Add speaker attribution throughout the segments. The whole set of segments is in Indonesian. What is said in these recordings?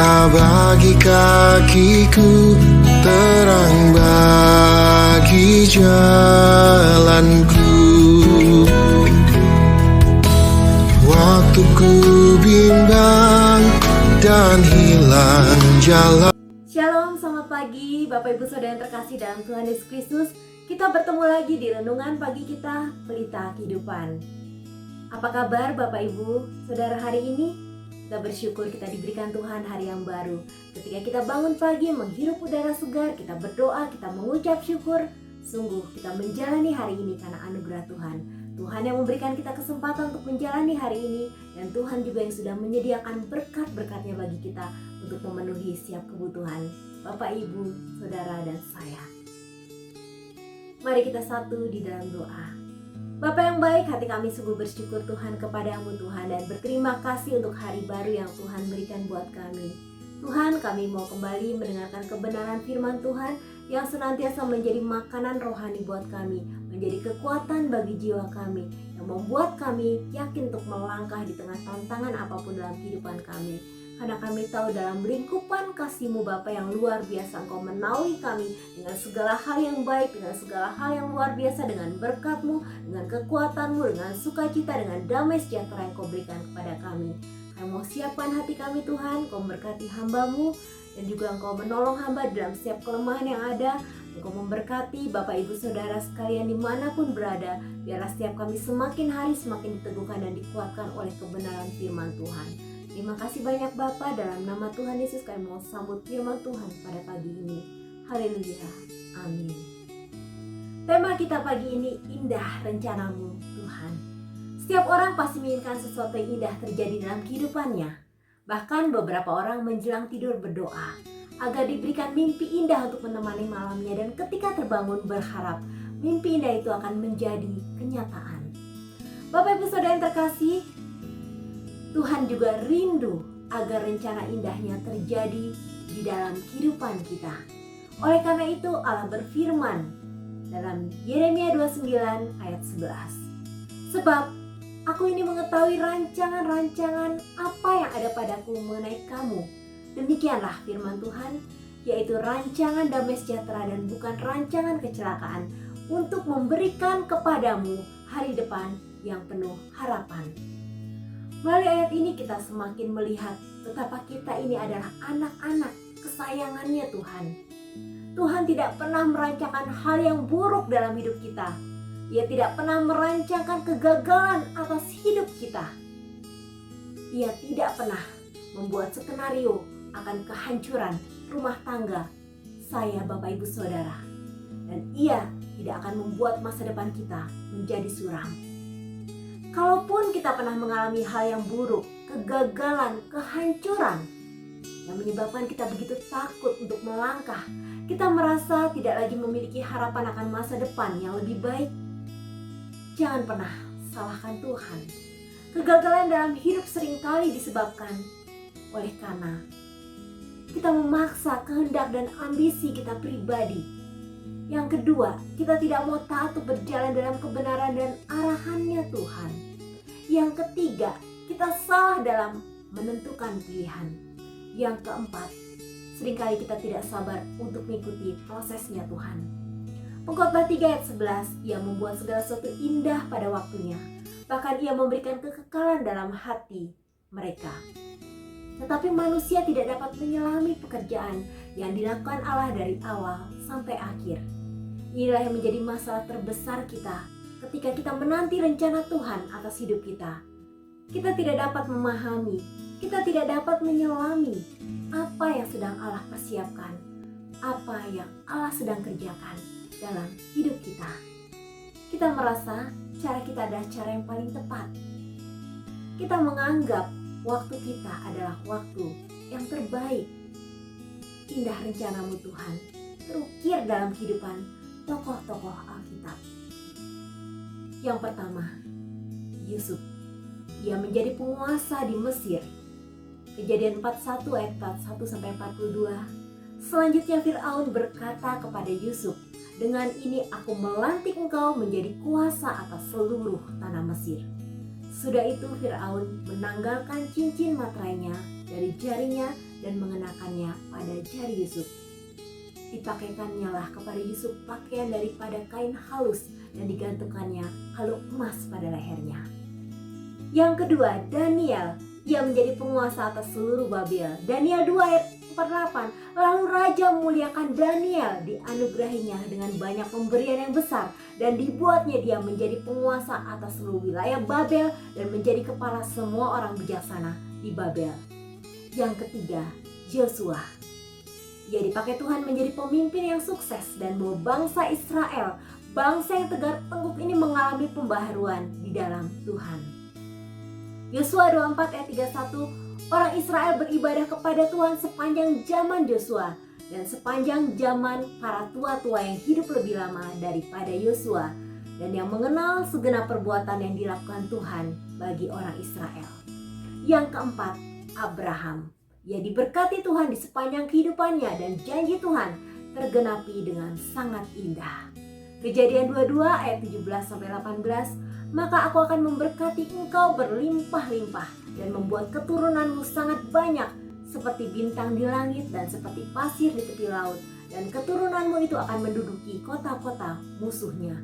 Speaker 1: Cahaya bagi kakiku, terang bagi jalanku. Waktu ku bimbang dan hilang jalan.
Speaker 2: Shalom, selamat pagi Bapak Ibu Saudara yang terkasih dalam Tuhan Yesus Kristus. Kita bertemu lagi di renungan pagi kita, Pelita Kehidupan. Apa kabar Bapak Ibu Saudara hari ini? Kita bersyukur kita diberikan Tuhan hari yang baru. Ketika kita bangun pagi menghirup udara segar, kita berdoa, kita mengucap syukur. Sungguh kita menjalani hari ini karena anugerah Tuhan. Tuhan yang memberikan kita kesempatan untuk menjalani hari ini, dan Tuhan juga yang sudah menyediakan berkat-berkatnya bagi kita untuk memenuhi setiap kebutuhan Bapak, Ibu, Saudara, dan saya. Mari kita satu di dalam doa. Bapa yang baik, hati kami sungguh bersyukur Tuhan kepadamu Tuhan, dan berterima kasih untuk hari baru yang Tuhan berikan buat kami. Tuhan, kami mau kembali mendengarkan kebenaran firman Tuhan yang senantiasa menjadi makanan rohani buat kami, menjadi kekuatan bagi jiwa kami, yang membuat kami yakin untuk melangkah di tengah tantangan apapun dalam kehidupan kami. Karena kami tahu dalam lingkupan kasih-Mu Bapa yang luar biasa, Engkau menaungi kami dengan segala hal yang baik, dengan segala hal yang luar biasa, dengan berkat-Mu, dengan kekuatan-Mu, dengan sukacita, dengan damai sejahtera yang Kau berikan kepada kami. Kami mau siapkan hati kami Tuhan, Kau memberkati hamba-Mu, dan juga Engkau menolong hamba dalam setiap kelemahan yang ada. Engkau memberkati Bapak Ibu Saudara sekalian dimanapun berada. Biarlah setiap kami semakin hari semakin diteguhkan dan dikuatkan oleh kebenaran firman Tuhan. Terima kasih banyak Bapa, dalam nama Tuhan Yesus kami mau sambut firman Tuhan pada pagi ini. Haleluya, amin. Tema kita pagi ini, indah rencana-Mu Tuhan. Setiap orang pasti menginginkan sesuatu yang indah terjadi dalam kehidupannya. Bahkan beberapa orang menjelang tidur berdoa agar diberikan mimpi indah untuk menemani malamnya, dan ketika terbangun berharap mimpi indah itu akan menjadi kenyataan. Bapak Ibu Saudara yang terkasih, Tuhan juga rindu agar rencana indahnya terjadi di dalam kehidupan kita. Oleh karena itu Allah berfirman dalam Yeremia 29 ayat 11. Sebab aku ini mengetahui rancangan-rancangan apa yang ada padaku mengenai kamu. Demikianlah firman Tuhan, yaitu rancangan damai sejahtera dan bukan rancangan kecelakaan, untuk memberikan kepadamu hari depan yang penuh harapan. Melalui ayat ini kita semakin melihat betapa kita ini adalah anak-anak kesayangannya Tuhan. Tuhan tidak pernah merancangkan hal yang buruk dalam hidup kita. Ia tidak pernah merancangkan kegagalan atas hidup kita. Ia tidak pernah membuat skenario akan kehancuran rumah tangga saya, Bapak Ibu Saudara. Dan ia tidak akan membuat masa depan kita menjadi suram. Kalaupun kita pernah mengalami hal yang buruk, kegagalan, kehancuran yang menyebabkan kita begitu takut untuk melangkah, kita merasa tidak lagi memiliki harapan akan masa depan yang lebih baik, jangan pernah salahkan Tuhan. Kegagalan dalam hidup seringkali disebabkan oleh karena kita memaksa kehendak dan ambisi kita pribadi. Yang kedua, kita tidak mau taat untuk berjalan dalam kebenaran dan arahannya Tuhan. Yang ketiga, kita salah dalam menentukan pilihan. Yang keempat, seringkali kita tidak sabar untuk mengikuti prosesnya Tuhan. Pengkhotbah 3 ayat 11, ia membuat segala sesuatu indah pada waktunya. Bahkan ia memberikan kekekalan dalam hati mereka. Tetapi manusia tidak dapat menyelami pekerjaan yang dilakukan Allah dari awal sampai akhir. Inilah yang menjadi masalah terbesar kita ketika kita menanti rencana Tuhan atas hidup kita. Kita tidak dapat memahami, kita tidak dapat menyelami apa yang sedang Allah persiapkan, apa yang Allah sedang kerjakan dalam hidup kita. Kita merasa cara kita adalah cara yang paling tepat. Kita menganggap waktu kita adalah waktu yang terbaik. Indah rencana-Mu Tuhan terukir dalam kehidupan tokoh-tokoh Alkitab. Yang pertama, Yusuf. Ia menjadi penguasa di Mesir. Kejadian 41 ayat 41-42. Selanjutnya Fir'aun berkata kepada Yusuf, dengan ini aku melantik engkau menjadi kuasa atas seluruh tanah Mesir. Sudah itu Fir'aun menanggalkan cincin materainya dari jarinya dan mengenakannya pada jari Yusuf. Dipakaikannya lah kepada Yusuf pakaian daripada kain halus dan digantungkannya kalung emas pada lehernya. Yang kedua, Daniel. Ia menjadi penguasa atas seluruh Babel. Daniel 2 ayat 48. Lalu raja memuliakan Daniel, dianugerahinya dengan banyak pemberian yang besar, dan dibuatnya dia menjadi penguasa atas seluruh wilayah Babel dan menjadi kepala semua orang bijaksana di Babel. Yang ketiga, Yosua. Ia dipakai Tuhan menjadi pemimpin yang sukses dan membawa bangsa Israel, bangsa yang tegar tengkuk ini mengalami pembaharuan di dalam Tuhan. Yosua 24 ayat 31, orang Israel beribadah kepada Tuhan sepanjang zaman Yosua dan sepanjang zaman para tua-tua yang hidup lebih lama daripada Yosua dan yang mengenal segenap perbuatan yang dilakukan Tuhan bagi orang Israel. Yang keempat, Abraham. Ia diberkati Tuhan di sepanjang kehidupannya dan janji Tuhan tergenapi dengan sangat indah. Kejadian 22 ayat 17-18, maka aku akan memberkati engkau berlimpah-limpah dan membuat keturunanmu sangat banyak seperti bintang di langit dan seperti pasir di tepi laut, dan keturunanmu itu akan menduduki kota-kota musuhnya.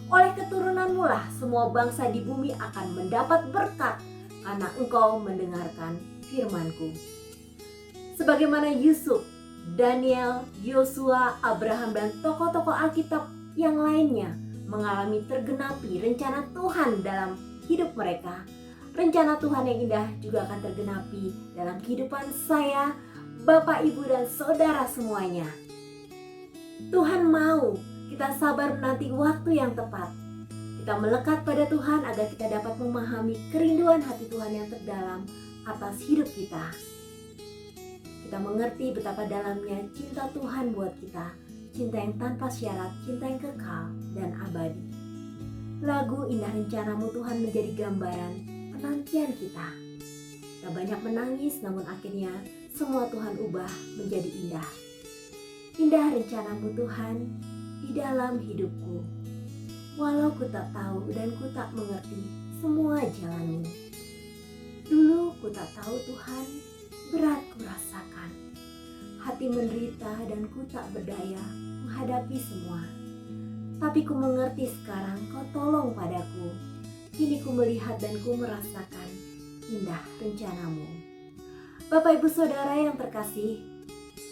Speaker 2: Oleh keturunanmu lah semua bangsa di bumi akan mendapat berkat karena engkau mendengarkan firmanku. Sebagaimana Yusuf, Daniel, Yosua, Abraham, dan tokoh-tokoh Alkitab yang lainnya mengalami tergenapi rencana Tuhan dalam hidup mereka, rencana Tuhan yang indah juga akan tergenapi dalam kehidupan saya, Bapak, Ibu, dan saudara semuanya. Tuhan mau kita sabar menanti waktu yang tepat. Kita melekat pada Tuhan agar kita dapat memahami kerinduan hati Tuhan yang terdalam atas hidup kita. Kita mengerti betapa dalamnya cinta Tuhan buat kita, cinta yang tanpa syarat, cinta yang kekal dan abadi. Lagu Indah Rencanamu Tuhan menjadi gambaran penantian kita. Kita banyak menangis, namun akhirnya semua Tuhan ubah menjadi indah. Indah rencanamu Tuhan di dalam hidupku. Walau ku tak tahu dan ku tak mengerti semua jalanmu. Dulu ku tak tahu Tuhan, berat ku rasakan. Hati menderita dan ku tak berdaya menghadapi semua. Tapi ku mengerti sekarang kau tolong padaku. Kini ku melihat dan ku merasakan indah rencanamu. Bapak, Ibu, Saudara yang terkasih,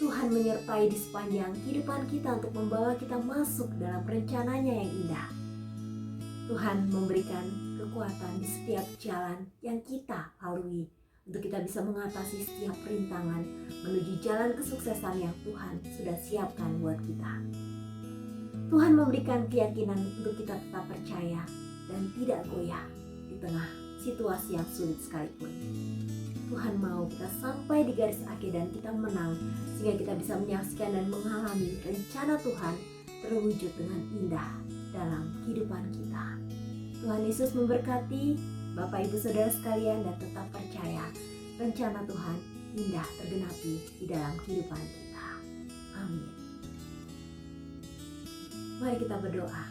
Speaker 2: Tuhan menyertai di sepanjang kehidupan kita untuk membawa kita masuk dalam rencananya yang indah. Tuhan memberikan kekuatan di setiap jalan yang kita lalui untuk kita bisa mengatasi setiap rintangan menuju jalan kesuksesan yang Tuhan sudah siapkan buat kita. Tuhan memberikan keyakinan untuk kita tetap percaya dan tidak goyah di tengah situasi yang sulit sekalipun. Tuhan mau kita sampai di garis akhir dan kita menang, sehingga kita bisa menyaksikan dan mengalami rencana Tuhan terwujud dengan indah dalam kehidupan kita. Tuhan Yesus memberkati Bapak, Ibu, Saudara sekalian, dan tetap percaya rencana Tuhan indah tergenapi di dalam kehidupan kita. Amin. Mari kita berdoa.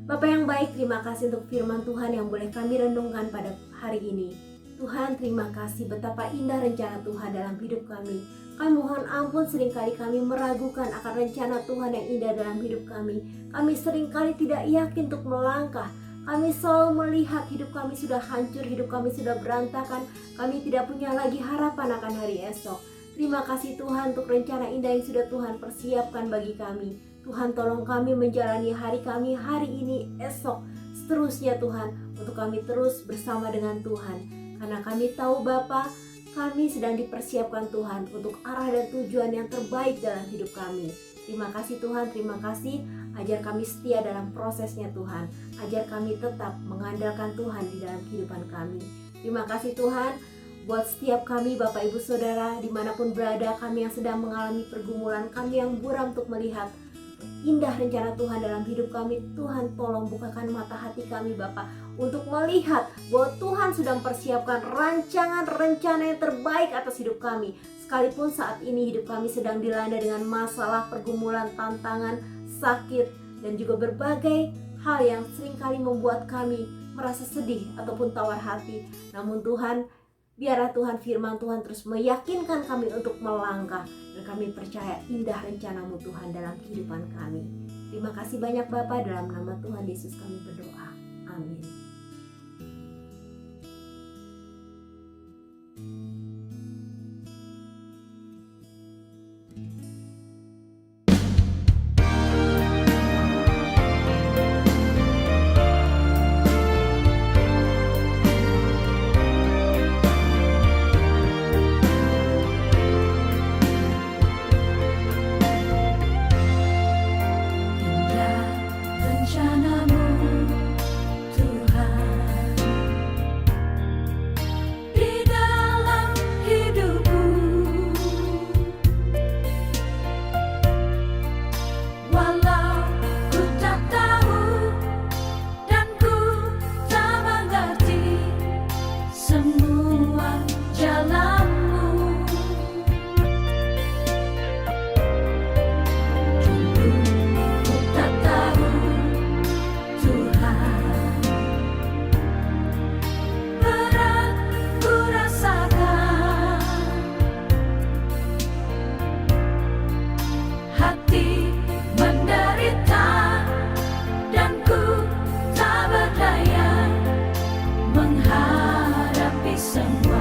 Speaker 2: Bapa yang baik, terima kasih untuk firman Tuhan yang boleh kami renungkan pada hari ini. Tuhan, terima kasih betapa indah rencana Tuhan dalam hidup kami. Kami mohon ampun seringkali kami meragukan akan rencana Tuhan yang indah dalam hidup kami. Kami seringkali tidak yakin untuk melangkah. Kami selalu melihat hidup kami sudah hancur, hidup kami sudah berantakan. Kami tidak punya lagi harapan akan hari esok. Terima kasih Tuhan untuk rencana indah yang sudah Tuhan persiapkan bagi kami. Tuhan, tolong kami menjalani hari kami hari ini, esok, seterusnya Tuhan, untuk kami terus bersama dengan Tuhan. Karena kami tahu Bapa, kami sedang dipersiapkan Tuhan untuk arah dan tujuan yang terbaik dalam hidup kami. Terima kasih Tuhan, terima kasih. Ajar kami setia dalam prosesnya Tuhan. Ajar kami tetap mengandalkan Tuhan di dalam kehidupan kami. Terima kasih Tuhan buat setiap kami Bapak, Ibu, Saudara dimanapun berada, kami yang sedang mengalami pergumulan, kami yang buram untuk melihat indah rencana Tuhan dalam hidup kami. Tuhan, tolong bukakan mata hati kami Bapak, untuk melihat bahwa Tuhan sudah mempersiapkan rancangan rencana yang terbaik atas hidup kami. Sekalipun saat ini hidup kami sedang dilanda dengan masalah, pergumulan, tantangan, sakit, dan juga berbagai hal yang seringkali membuat kami merasa sedih ataupun tawar hati. Namun Tuhan, Biarlah Tuhan firman Tuhan terus meyakinkan kami untuk melangkah, dan kami percaya indah rencana-Mu Tuhan dalam kehidupan kami. Terima kasih banyak Bapa, dalam nama Tuhan Yesus kami berdoa. Amin.
Speaker 3: Indah rencana-Mu Tuhan di dalam hidupku, walau ku tak tahu dan ku tak mengerti semua jalan-Mu. Dulu ku tak tahu Tuhan, berat ku rasakan, hati menderita dan ku tak berdaya menghadapi semua.